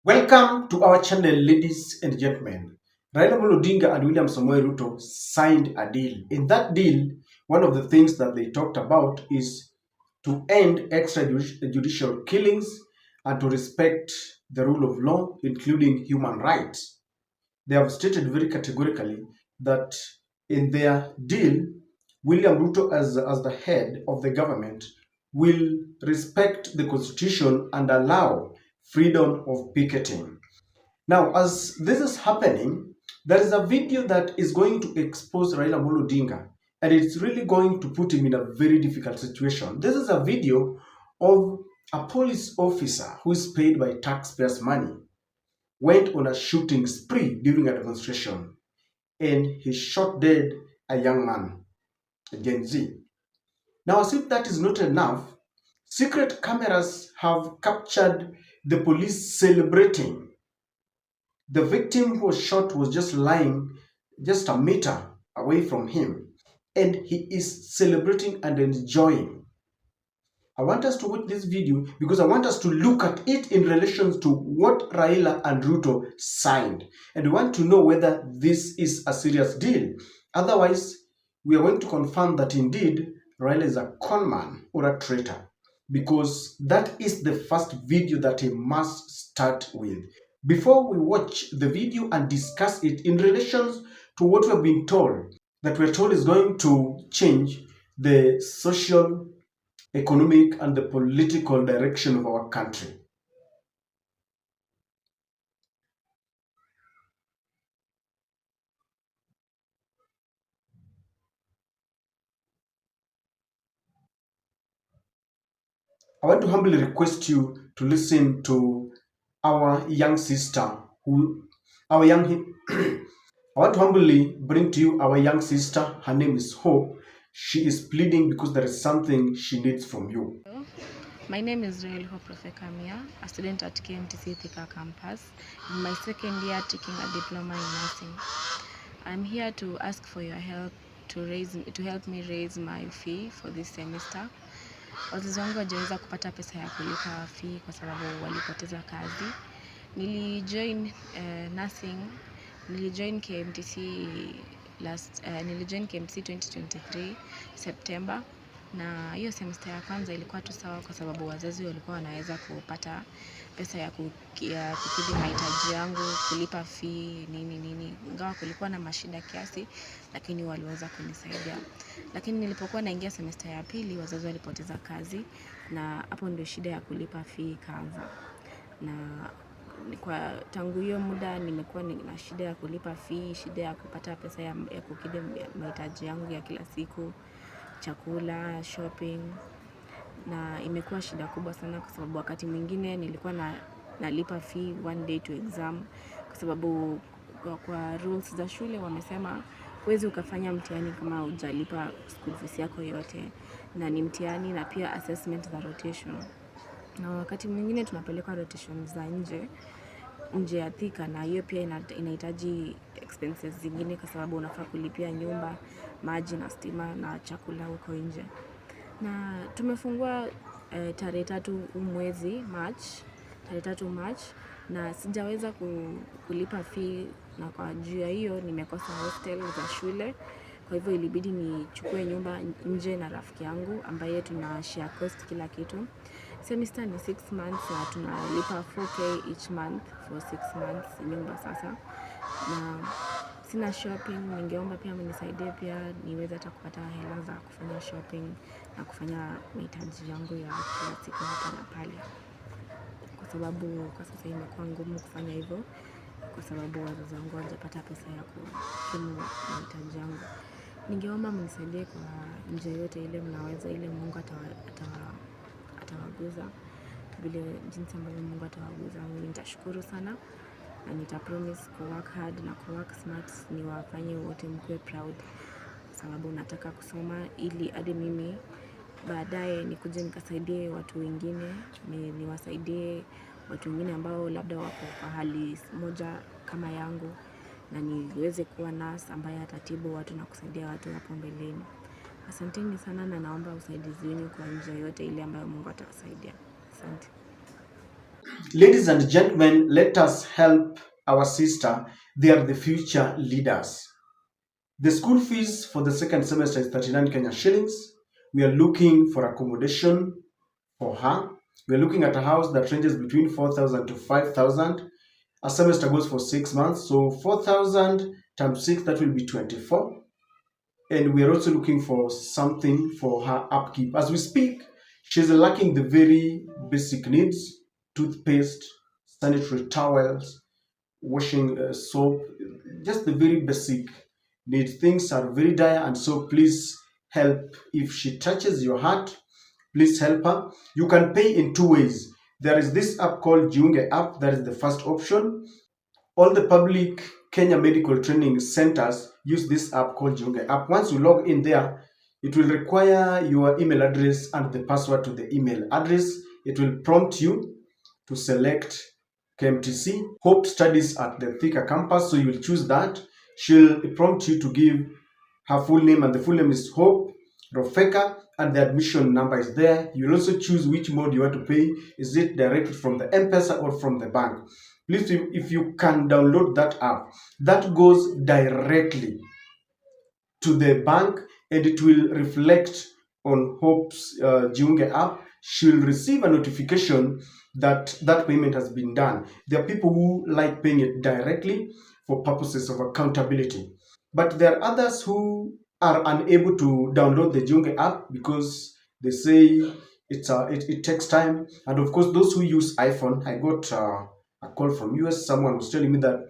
Welcome to our channel, ladies and gentlemen. Raila Odinga and William Samoei Ruto signed a deal. In that deal, one of the things that they talked about is to end extrajudicial killings and to respect the rule of law, including human rights. They have stated very categorically that in their deal, William Ruto, as the head of the government, will respect the constitution and allow freedom of picketing. Now, as this is happening, there is a video that is going to expose Raila Odinga, and it's really going to put him in a very difficult situation. This is a video of a police officer who is paid by taxpayers' money, went on a shooting spree during a demonstration, and he shot dead a young man, a Gen Z. Now, as if that is not enough, secret cameras have captured the police celebrating. The victim who was shot was just lying just a meter away from him, and he is celebrating and enjoying. I want us to watch this video because I want us to look at it in relation to what Raila and Ruto signed. And we want to know whether this is a serious deal. Otherwise, we are going to confirm that indeed Raila is a conman or a traitor, because that is the first video that he must start with. Before we watch the video and discuss it in relation to what we have been told, that we're told is going to change the social, economic, and the political direction of our country. I want to humbly request you to listen to our young sister who, our young, I want to humbly bring to you our young sister. Her name is Hope. She is pleading because there is something she needs from you. Hello. My name is Raila Kamia, a student at KMTC Thika campus, in my second year taking a diploma in nursing. I'm here to ask for your help to help me raise my fee for this semester. Wazazi wangu hawajaweza kupata pesa ya kulipa fee kwa sababu walipoteza kazi. Nilijoin KMTC 2023 September, na hiyo semester ya kwanza ilikuwa tu sawa kwa sababu wazazi walikuwa wanaweza kupata pesa ya kukidhi mahitaji yangu, kulipa fee nini. Ingawa kulikuwa na mashida kiasi, lakini waliweza kunisaidia. Lakini nilipokuwa naingia semester ya pili, wazazi walipoteza kazi, na hapo ndio shida ya kulipa fee ikaanza. Na kwa tangu hiyo muda nimekuwa na shida ya kulipa fee, shida ya kupata pesa ya kukidhi mahitaji yangu ya kila siku, chakula, shopping, na imekuwa shida kubwa sana kwa sababu wakati mwingine nilikuwa nalipa fee one day to exam kwa sababu kwa rules za shule wamesema huwezi ukafanya mtihani kama hujalipa school fees yako yote, na ni mtihani na pia assessment za rotation. Na wakati mwingine tunapelekwa rotation za nje ya Thika, na hiyo pia inahitaji expenses zingine kwa sababu unafaa kulipia nyumba, maji na stima na chakula huko nje. Na tumefungua tarehe 3 mwezi March, na sijaweza kulipa fee, na kwa juu ya hiyo nimekosa hostel za shule. Kwa hivyo ilibidi nichukue nyumba nje na rafiki yangu ambaye tuna share cost kila kitu. Semester ni 6 months na tunalipa 4K each month for 6 months nyumba sasa. Na sina shopping, ningeomba pia mnisaidie pia niweze hata kupata hela za kufanya shopping na kufanya mahitaji yangu ya kila siku hapa na pale. Kwa sababu kwa sasa imekuwa ngumu kufanya hivyo kwa sababu wazazi wangu hawajapata pesa ya kukimu mahitaji yangu. Ningeomba mnisaidie kwa njia yote ile mnaweza, ile Mungu atawaguza. Vile jinsi ambavyo Mungu atawaguza, mimi nitashukuru sana, na nitapromise kuwork hard na kuwork smart, niwafanye wote mkuwe proud, sababu nataka kusoma ili hadi mimi baadaye nikuje nikasaidie watu wengine, niwasaidie watu wengine ambao labda wako kwa hali moja kama yangu, na niweze kuwa nurse ambaye atatibu watu na kusaidia watu hapo mbeleni. Asanteni sana, na naomba usaidizi wenu kwa njia yote ile ambayo Mungu atawasaidia. Asante. Ladies and gentlemen, let us help our sister. They are the future leaders. The school fees for the second semester is 39 Kenya shillings. We are looking for accommodation for her. We are looking at a house that ranges between 4,000 to 5,000. A semester goes for 6 months, so 4,000 times 6, that will be 24. And we are also looking for something for her upkeep. As we speak, she's lacking the very basic needs: toothpaste, sanitary towels, washing soap, just the very basic needs. Things are very dire, and so please help. If she touches your heart, please help her. You can pay in two ways. There is this app called Jiunge app. That is the first option. All the public Kenya medical training centers use this app called Jiunge app. Once you log in there, it will require your email address and the password to the email address. It will prompt you to select KMTC, Hope Studies at the Thika campus. So you will choose that. She'll prompt you to give her full name, and the full name is Hope Rofeka, and the admission number is there. You'll also choose which mode you want to pay. Is it directly from the M-Pesa or from the bank? Please, if you can download that app, that goes directly to the bank, and it will reflect on Hope's Jiunge app. She'll receive a notification that that payment has been done. There are people who like paying it directly for purposes of accountability, but there are others who are unable to download the Jiunge app because they say it takes time. And of course, those who use iPhone, I got a call from US. Someone was telling me that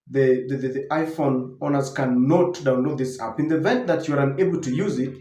the iPhone owners cannot download this app. In the event that you are unable to use it,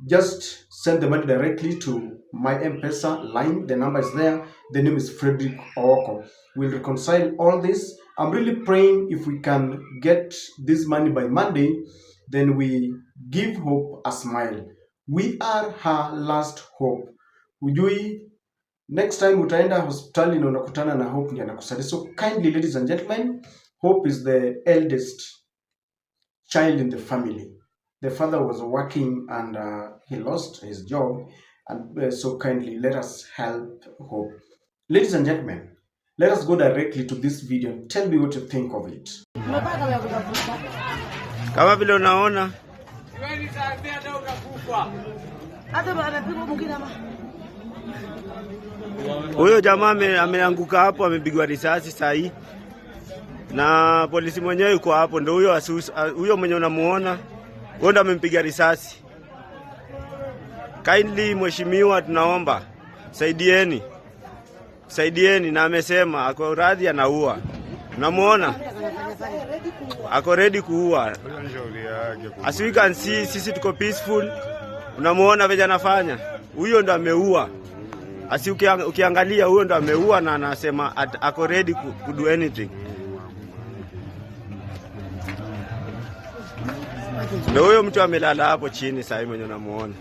just send the money directly to my M-Pesa line. The number is there. The name is Frederick Owoko. We'll reconcile all this. I'm really praying if we can get this money by Monday, then we give Hope a smile. We are her last hope. Hujui next time utaenda hospitali na unakutana na Hope ndiye anakusaidia. So kindly, ladies and gentlemen, Hope is the eldest child in the family. The father was working and he lost his job, and so kindly let us help Hope. Ladies and gentlemen, let us go directly to this video and tell me what you think of it. Kama vile unaona huyo jamaa ameanguka hapo, amepigwa risasi sahi, na polisi mwenyewe yuko hapo. Ndio huyo mwenye unamuona, huyo ndo amempiga risasi. Kindly mheshimiwa, tunaomba saidieni, na amesema ako radhi anaua. Unamuona ako ready kuua. As we can see, sisi tuko peaceful. Unamuona vile anafanya, huyo ndo ameua. Asi ukiangalia huyo ndo ameua, na anasema ako ready to do anything. Ndio huyo mtu amelala hapo chini sasa mwenye unamuona.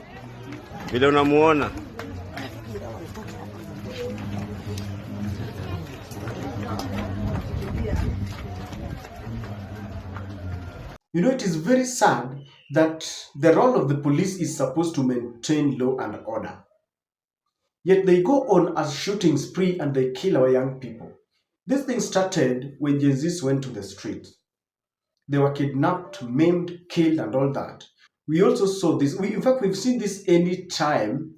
Vile unamuona. You know, it is very sad that the role of the police is supposed to maintain law and order. Yet they go on a shooting spree and they kill our young people. This thing started when Gen Zs went to the streets. They were kidnapped, maimed, killed, and all that. We also saw this. In fact, we've seen this any time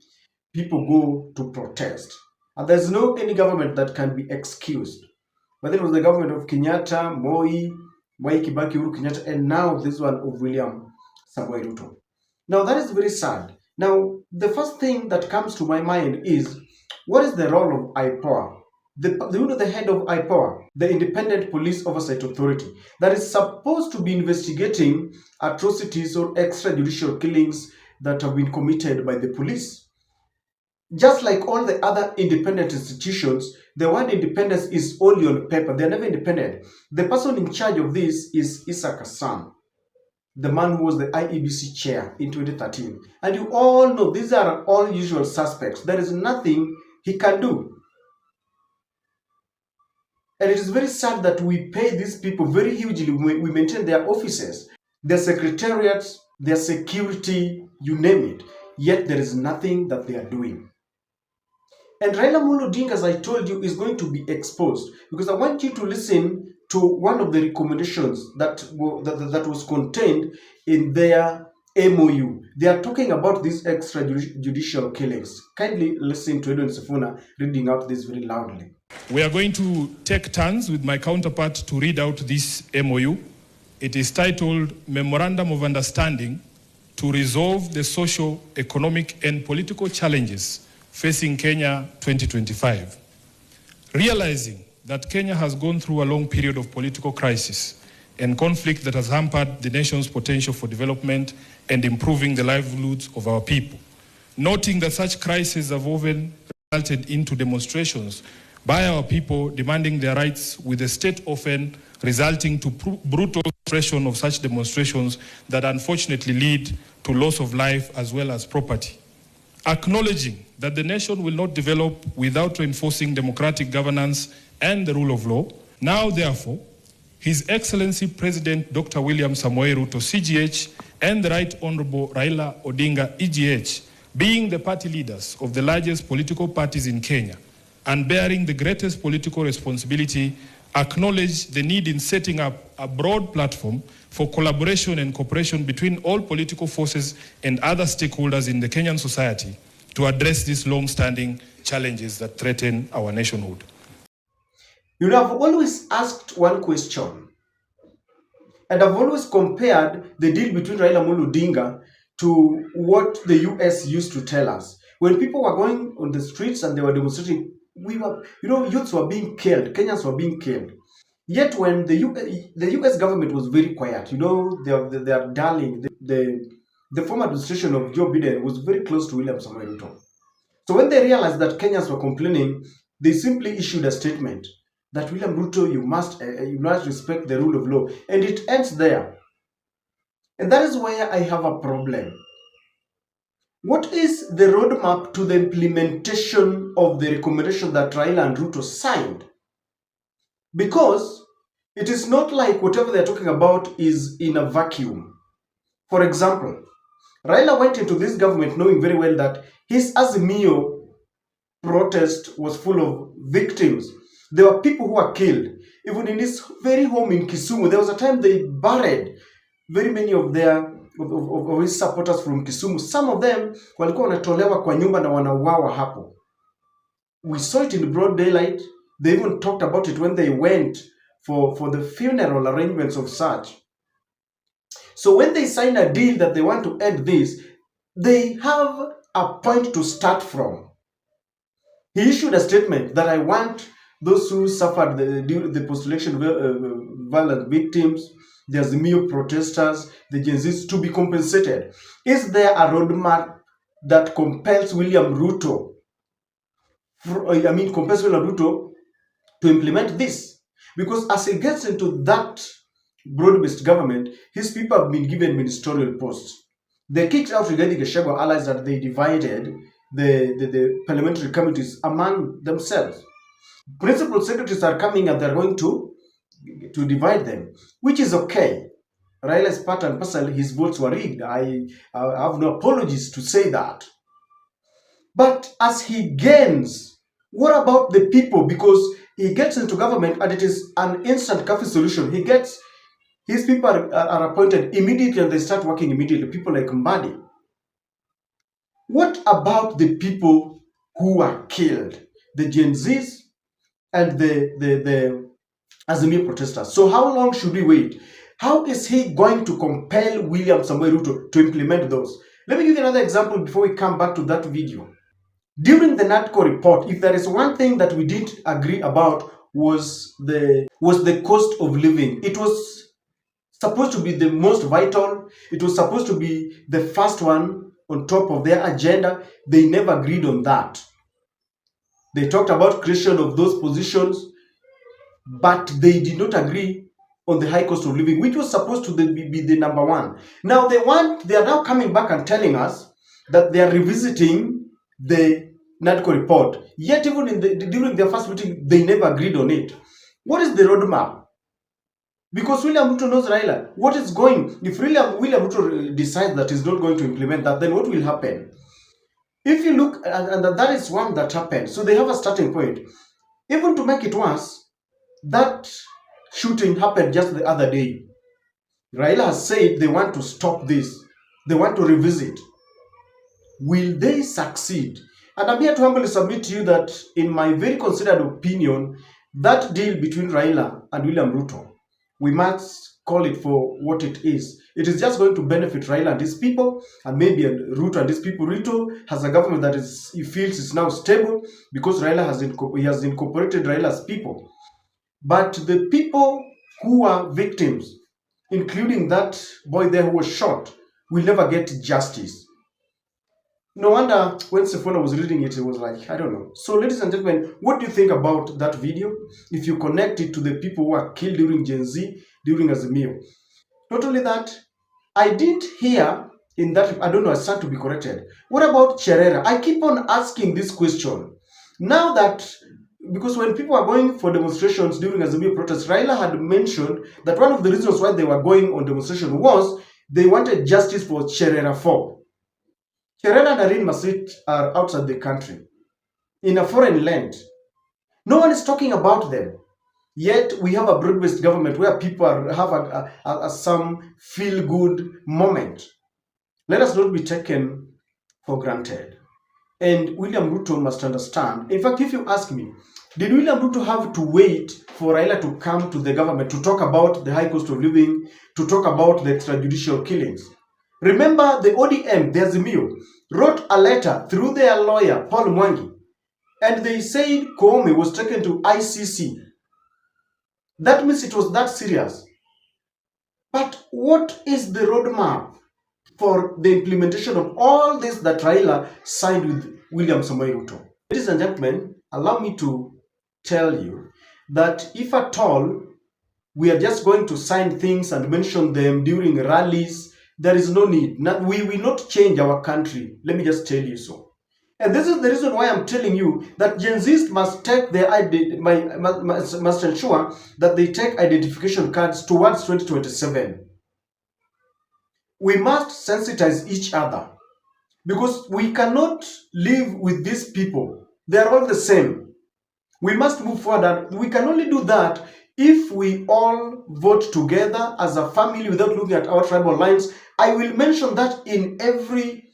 people go to protest. And there's no any government that can be excused. But it was the government of Kenyatta, Moi Kibaki, Uhuru Kenyatta, and now this one of William Samoei Ruto. Now that is very sad. Now, the first thing that comes to my mind is, what is the role of IPOA? The head of IPOA, the Independent Police Oversight Authority, that is supposed to be investigating atrocities or extrajudicial killings that have been committed by the police. Just like all the other independent institutions, the word independence is only on paper. They're never independent. The person in charge of this is Issa Hassan, the man who was the IEBC chair in 2013. And you all know these are all usual suspects. There is nothing he can do. And it is very sad that we pay these people very hugely. We maintain their offices, their secretariats, their security, you name it. Yet there is nothing that they are doing. And Raila Amolo Odinga, as I told you, is going to be exposed, because I want you to listen to one of the recommendations that was contained in their MOU. They are talking about these extrajudicial killings. Kindly listen to Edwin Sifuna reading out this very loudly. We are going to take turns with my counterpart to read out this MOU. It is titled Memorandum of Understanding to Resolve the Social, Economic and Political Challenges Facing Kenya 2025. Realizing that Kenya has gone through a long period of political crisis and conflict that has hampered the nation's potential for development and improving the livelihoods of our people. Noting that such crises have often resulted into demonstrations by our people demanding their rights, with the state often resulting to brutal suppression of such demonstrations that unfortunately lead to loss of life as well as property. Acknowledging that the nation will not develop without reinforcing democratic governance and the rule of law, now therefore, His Excellency President Dr. William Samoei Ruto, CGH, and the Right Honorable Raila Odinga, EGH, being the party leaders of the largest political parties in Kenya and bearing the greatest political responsibility, acknowledge the need in setting up a broad platform for collaboration and cooperation between all political forces and other stakeholders in the Kenyan society to address these long-standing challenges that threaten our nationhood. You know, I've always asked one question, and I've always compared the deal between Raila Amolo Odinga to what the US used to tell us. When people were going on the streets and they were demonstrating, youths were being killed, Kenyans were being killed. Yet when the US government was very quiet, their darling, the former administration of Joe Biden was very close to William Samoei Ruto. So when they realized that Kenyans were complaining, they simply issued a statement that William Ruto, you must respect the rule of law, and it ends there. And that is where I have a problem. What is the roadmap to the implementation of the recommendation that Raila and Ruto signed? Because it is not like whatever they're talking about is in a vacuum. For example, Raila went into this government knowing very well that his Azimio protest was full of victims. There were people who were killed. Even in his very home in Kisumu, there was a time they buried very many of his supporters from Kisumu. Some of them walikuwa wanatolewa kwa nyumba na wanauawa hapo. We saw it in broad daylight. They even talked about it when they went for the funeral arrangements of such. So when they sign a deal that they want to end this, they have a point to start from. He issued a statement that I want those who suffered the post-election violent victims, the Azimio protesters, the Gen Zs to be compensated. Is there a roadmap that compels William Ruto to implement this? Because as he gets into that broad-based government, his people have been given ministerial posts. They kicked out Rigathi Gachagua allies that they divided the parliamentary committees among themselves. Principal secretaries are coming and they're going to divide them, which is okay. Raila's part and parcel, his votes were rigged. I have no apologies to say that. But as he gains, what about the people? Because he gets into government and it is an instant coffee solution. His people are appointed immediately and they start working immediately. People like Mbadi. What about the people who are killed? The Gen Zs and the Azimio protesters. So how long should we wait? How is he going to compel William Samoei Ruto to implement those? Let me give you another example before we come back to that video. During the NATCO report, if there is one thing that we didn't agree about was the cost of living. It was supposed to be the most vital. It was supposed to be the first one on top of their agenda. They never agreed on that. They talked about creation of those positions, but they did not agree on the high cost of living, which was supposed to be the number one. Now they are now coming back and telling us that they are revisiting the NATCO report. Yet even during their first meeting, they never agreed on it. What is the roadmap? Because William Ruto knows Raila. What is going? If William Ruto decides that he's not going to implement that, then what will happen? If you look, and that is one that happened. So they have a starting point. Even to make it worse, that shooting happened just the other day. Raila has said they want to stop this. They want to revisit. Will they succeed? And I'm here to humbly submit to you that, in my very considered opinion, that deal between Raila and William Ruto, we must call it for what it is. It is just going to benefit Raila and his people, and maybe Ruto and his people. Ruto has a government that he feels is now stable because Raila he has incorporated Raila's people. But the people who are victims, including that boy there who was shot, will never get justice. No wonder when Sifuna was reading it, it was like, I don't know. So, ladies and gentlemen, what do you think about that video? If you connect it to the people who were killed during Gen Z, during Azimio. Not only that, I didn't hear in that, I don't know, I stand to be corrected. What about Cherera? I keep on asking this question. Now that, because when people are going for demonstrations during Azimio protests, Raila had mentioned that one of the reasons why they were going on demonstration was they wanted justice for Cherera 4. Cherera and Irene Masit are outside the country, in a foreign land. No one is talking about them. Yet we have a broad-based government where people have some feel-good moment. Let us not be taken for granted. And William Ruto must understand. In fact, if you ask me, did William Ruto have to wait for Raila to come to the government to talk about the high cost of living, to talk about the extrajudicial killings? Remember, the ODM, the Azimio, wrote a letter through their lawyer, Paul Mwangi, and they said Koome was taken to ICC. That means it was that serious. But what is the roadmap for the implementation of all this that Raila signed with William Samoei Ruto? Ladies and gentlemen, allow me to tell you that if at all we are just going to sign things and mention them during rallies, there is no need. We will not change our country. Let me just tell you so. And this is the reason why I'm telling you that Gen Zs must take their must ensure that they take identification cards towards 2027. We must sensitize each other because we cannot live with these people. They are all the same. We must move forward. We can only do that if we all vote together as a family without looking at our tribal lines. I will mention that in every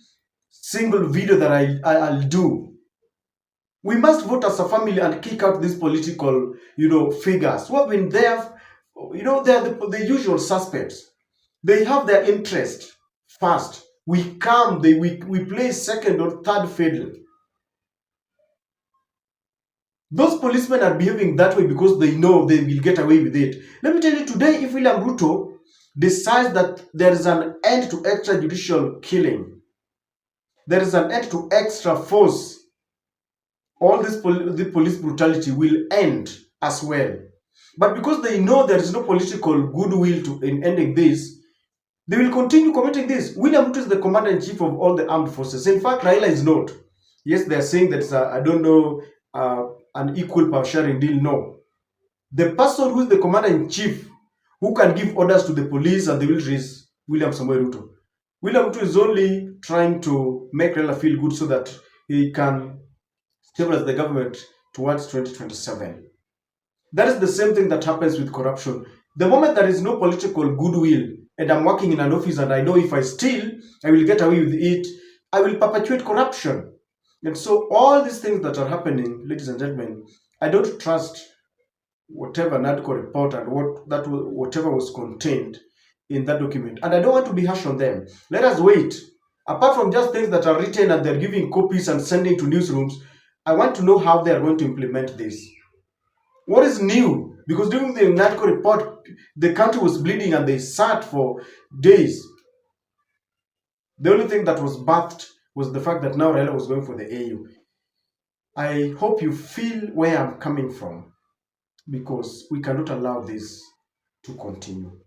single video that I'll do. We must vote as a family and kick out these political, figures who have been there. They are the usual suspects. They have their interest first. We come, we play second or third fiddle. Those policemen are behaving that way because they know they will get away with it. Let me tell you today, if William Ruto decides that there is an end to extrajudicial killing, there is an end to extra force, all this the police brutality will end as well. But because they know there is no political goodwill in ending this, they will continue committing this. William Ruto is the commander-in-chief of all the armed forces. In fact, Raila is not. Yes, they are saying that it's an equal power sharing deal. No. The person who is the commander-in-chief, who can give orders to the police and the militaries, William Samoei Ruto. William Ruto is only trying to make Raila feel good so that he can stabilize the government towards 2027. That is the same thing that happens with corruption. The moment there is no political goodwill, and I'm working in an office and I know if I steal, I will get away with it, I will perpetuate corruption. And so all these things that are happening, ladies and gentlemen, I don't trust whatever NADCO report and whatever was contained in that document. And I don't want to be harsh on them. Let us wait. Apart from just things that are written and they're giving copies and sending to newsrooms, I want to know how they are going to implement this. What is new? Because during the NADCO report, the country was bleeding and they sat for days. The only thing that was birthed was the fact that now Raila was going for the AU. I hope you feel where I'm coming from, because we cannot allow this to continue.